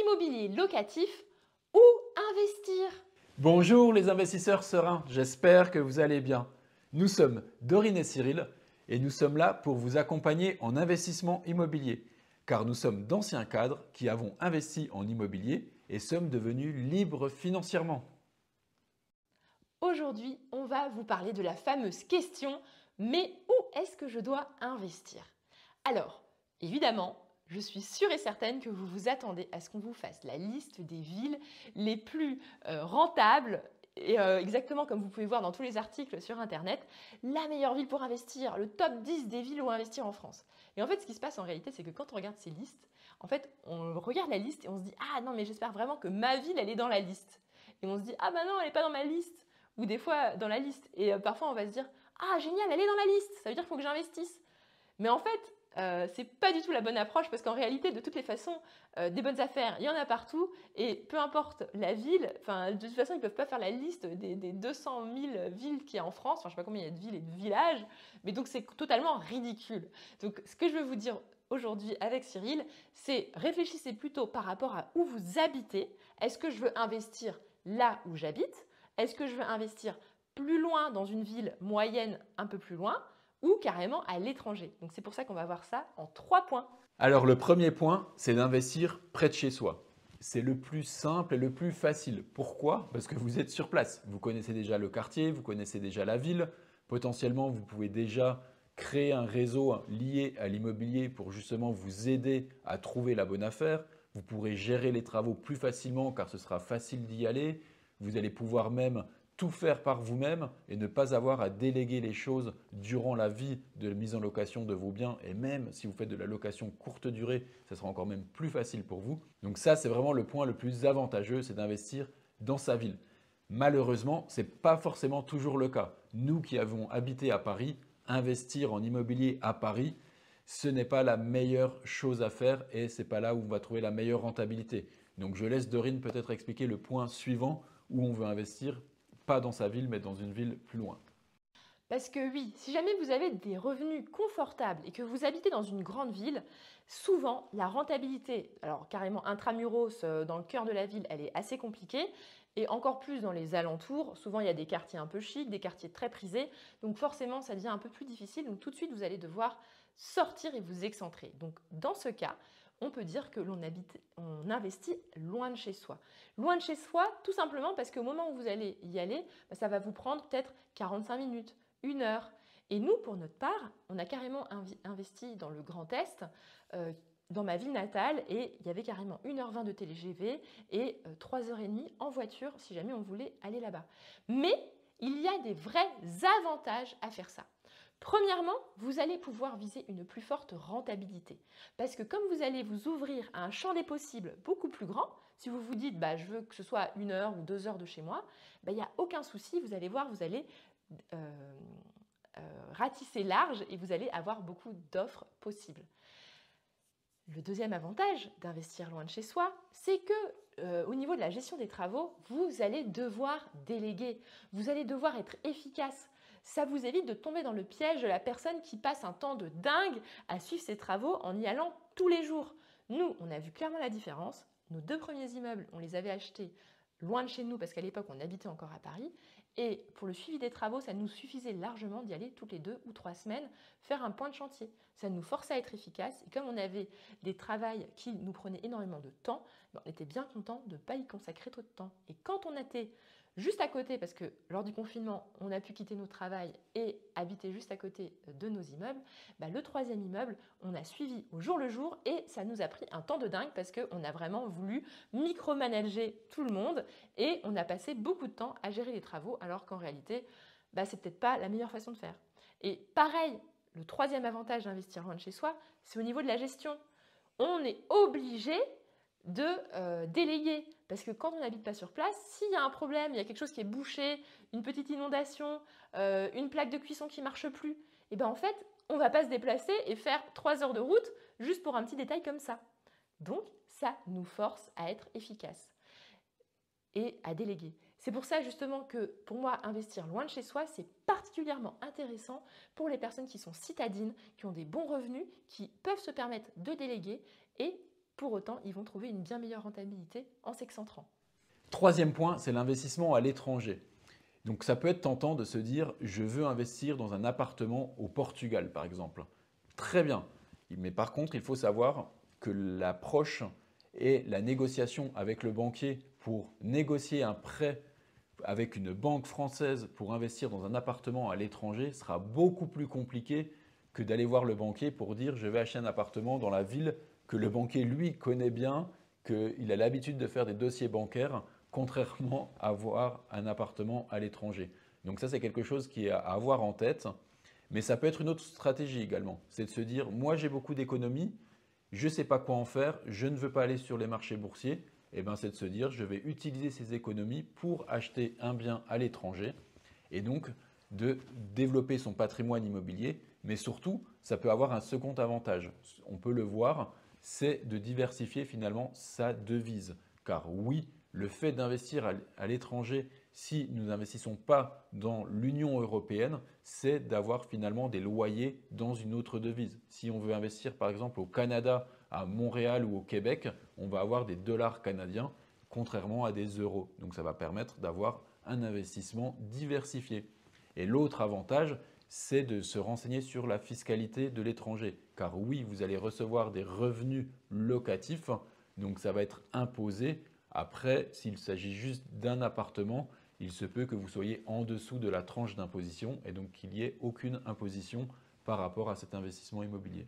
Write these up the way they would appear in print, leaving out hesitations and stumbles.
immobilier locatif ou investir? Bonjour les investisseurs sereins, j'espère que vous allez bien. Nous sommes Dorine et Cyril et nous sommes là pour vous accompagner en investissement immobilier car nous sommes d'anciens cadres qui avons investi en immobilier et sommes devenus libres financièrement. Aujourd'hui, on va vous parler de la fameuse question « Mais où est-ce que je dois investir ?» Alors, évidemment, je suis sûre et certaine que vous vous attendez à ce qu'on vous fasse la liste des villes les plus rentables et exactement comme vous pouvez voir dans tous les articles sur Internet, la meilleure ville pour investir, le top 10 des villes où investir en France. Et en fait, ce qui se passe en réalité, c'est que quand on regarde ces listes, en fait, on regarde la liste et on se dit « Ah non, mais j'espère vraiment que ma ville, elle est dans la liste. » Et on se dit « Ah bah non, elle n'est pas dans ma liste. » Ou des fois dans la liste. Et parfois, on va se dire « Ah génial, elle est dans la liste, ça veut dire qu'il faut que j'investisse. » Mais en fait, c'est pas du tout la bonne approche parce qu'en réalité, de toutes les façons, des bonnes affaires, il y en a partout et peu importe la ville, de toute façon, ils ne peuvent pas faire la liste des 200 000 villes qu'il y a en France, je ne sais pas combien il y a de villes et de villages, mais donc c'est totalement ridicule. Donc ce que je veux vous dire aujourd'hui avec Cyril, c'est réfléchissez plutôt par rapport à où vous habitez. Est-ce que je veux investir là où j'habite? Est-ce que je veux investir plus loin dans une ville moyenne un peu plus loin ou carrément à l'étranger? Donc c'est pour ça qu'on va voir ça en 3 points. Alors le premier point, c'est d'investir près de chez soi. C'est le plus simple et le plus facile. Pourquoi? Parce que vous êtes sur place. Vous connaissez déjà le quartier, vous connaissez déjà la ville. Potentiellement, vous pouvez déjà créer un réseau lié à l'immobilier pour justement vous aider à trouver la bonne affaire. Vous pourrez gérer les travaux plus facilement car ce sera facile d'y aller. Vous allez pouvoir même tout faire par vous-même et ne pas avoir à déléguer les choses durant la vie de mise en location de vos biens. Et même si vous faites de la location courte durée, ça sera encore même plus facile pour vous. Donc ça, c'est vraiment le point le plus avantageux, c'est d'investir dans sa ville. Malheureusement, ce n'est pas forcément toujours le cas. Nous qui avons habité à Paris, investir en immobilier à Paris, ce n'est pas la meilleure chose à faire et ce n'est pas là où on va trouver la meilleure rentabilité. Donc je laisse Dorine peut-être expliquer le point suivant où on veut investir, pas dans sa ville, mais dans une ville plus loin. Parce que oui, si jamais vous avez des revenus confortables et que vous habitez dans une grande ville, souvent la rentabilité, alors carrément intramuros dans le cœur de la ville, elle est assez compliquée. Et encore plus dans les alentours, souvent il y a des quartiers un peu chics, des quartiers très prisés. Donc forcément, ça devient un peu plus difficile. Donc tout de suite, vous allez devoir sortir et vous excentrer. Donc dans ce cas, on peut dire que on investit loin de chez soi. Loin de chez soi, tout simplement parce qu'au moment où vous allez y aller, ça va vous prendre peut-être 45 minutes, 1 heure. Et nous, pour notre part, on a carrément investi dans le Grand Est, dans ma ville natale, et il y avait carrément 1h20 de TGV et 3h30 en voiture si jamais on voulait aller là-bas. Mais il y a des vrais avantages à faire ça. Premièrement, vous allez pouvoir viser une plus forte rentabilité. Parce que comme vous allez vous ouvrir à un champ des possibles beaucoup plus grand, si vous vous dites je veux que ce soit 1 heure ou 2 heures de chez moi, il n'y a aucun souci, vous allez voir, vous allez ratisser large et vous allez avoir beaucoup d'offres possibles. Le deuxième avantage d'investir loin de chez soi, c'est que au niveau de la gestion des travaux, vous allez devoir déléguer, vous allez devoir être efficace. Ça vous évite de tomber dans le piège de la personne qui passe un temps de dingue à suivre ses travaux en y allant tous les jours. Nous, on a vu clairement la différence. Nos 2 premiers immeubles, on les avait achetés loin de chez nous parce qu'à l'époque, on habitait encore à Paris. Et pour le suivi des travaux, ça nous suffisait largement d'y aller toutes les 2 ou 3 semaines faire un point de chantier. Ça nous forçait à être efficace. Et comme on avait des travaux qui nous prenaient énormément de temps, on était bien content de ne pas y consacrer trop de temps. Et quand on était juste à côté, parce que lors du confinement, on a pu quitter nos travails et habiter juste à côté de nos immeubles, le 3e immeuble, on a suivi au jour le jour et ça nous a pris un temps de dingue parce qu'on a vraiment voulu micromanager tout le monde et on a passé beaucoup de temps à gérer les travaux alors qu'en réalité, c'est peut-être pas la meilleure façon de faire. Et pareil, le 3e avantage d'investir loin de chez soi, c'est au niveau de la gestion. On est obligé de déléguer. Parce que quand on n'habite pas sur place, s'il y a un problème, il y a quelque chose qui est bouché, une petite inondation, une plaque de cuisson qui ne marche plus, et en fait, on ne va pas se déplacer et faire 3 heures de route juste pour un petit détail comme ça. Donc, ça nous force à être efficace et à déléguer. C'est pour ça justement que pour moi, investir loin de chez soi, c'est particulièrement intéressant pour les personnes qui sont citadines, qui ont des bons revenus, qui peuvent se permettre de déléguer et Pour autant, ils vont trouver une bien meilleure rentabilité en s'excentrant. Troisième point, c'est l'investissement à l'étranger. Donc ça peut être tentant de se dire, je veux investir dans un appartement au Portugal, par exemple. Très bien. Mais par contre, il faut savoir que l'approche et la négociation avec le banquier pour négocier un prêt avec une banque française pour investir dans un appartement à l'étranger sera beaucoup plus compliqué que d'aller voir le banquier pour dire je vais acheter un appartement dans la ville que le banquier lui connaît bien, qu'il a l'habitude de faire des dossiers bancaires, contrairement à avoir un appartement à l'étranger. Donc ça, c'est quelque chose qui est à avoir en tête. Mais ça peut être une autre stratégie également. C'est de se dire, moi j'ai beaucoup d'économies, je ne sais pas quoi en faire, je ne veux pas aller sur les marchés boursiers. Eh ben, c'est de se dire, je vais utiliser ces économies pour acheter un bien à l'étranger et donc de développer son patrimoine immobilier. Mais surtout, ça peut avoir un second avantage. On peut le voir, c'est de diversifier finalement sa devise. Car oui, le fait d'investir à l'étranger, si nous n'investissons pas dans l'Union européenne, c'est d'avoir finalement des loyers dans une autre devise. Si on veut investir par exemple au Canada, à Montréal ou au Québec, on va avoir des dollars canadiens contrairement à des euros. Donc ça va permettre d'avoir un investissement diversifié. Et l'autre avantage, c'est de se renseigner sur la fiscalité de l'étranger. Car oui, vous allez recevoir des revenus locatifs, donc ça va être imposé. Après, s'il s'agit juste d'un appartement, il se peut que vous soyez en dessous de la tranche d'imposition et donc qu'il n'y ait aucune imposition par rapport à cet investissement immobilier.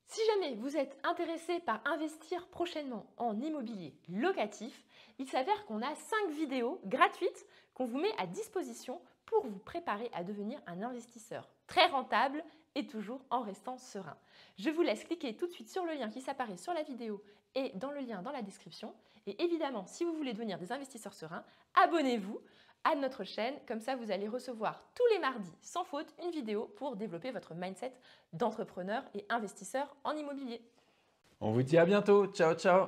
Si jamais vous êtes intéressé par investir prochainement en immobilier locatif, il s'avère qu'on a 5 vidéos gratuites qu'on vous met à disposition pour vous préparer à devenir un investisseur très rentable et toujours en restant serein. Je vous laisse cliquer tout de suite sur le lien qui s'apparaît sur la vidéo et dans le lien dans la description. Et évidemment, si vous voulez devenir des investisseurs sereins, abonnez-vous à notre chaîne. Comme ça, vous allez recevoir tous les mardis, sans faute, une vidéo pour développer votre mindset d'entrepreneur et investisseur en immobilier. On vous dit à bientôt. Ciao, ciao!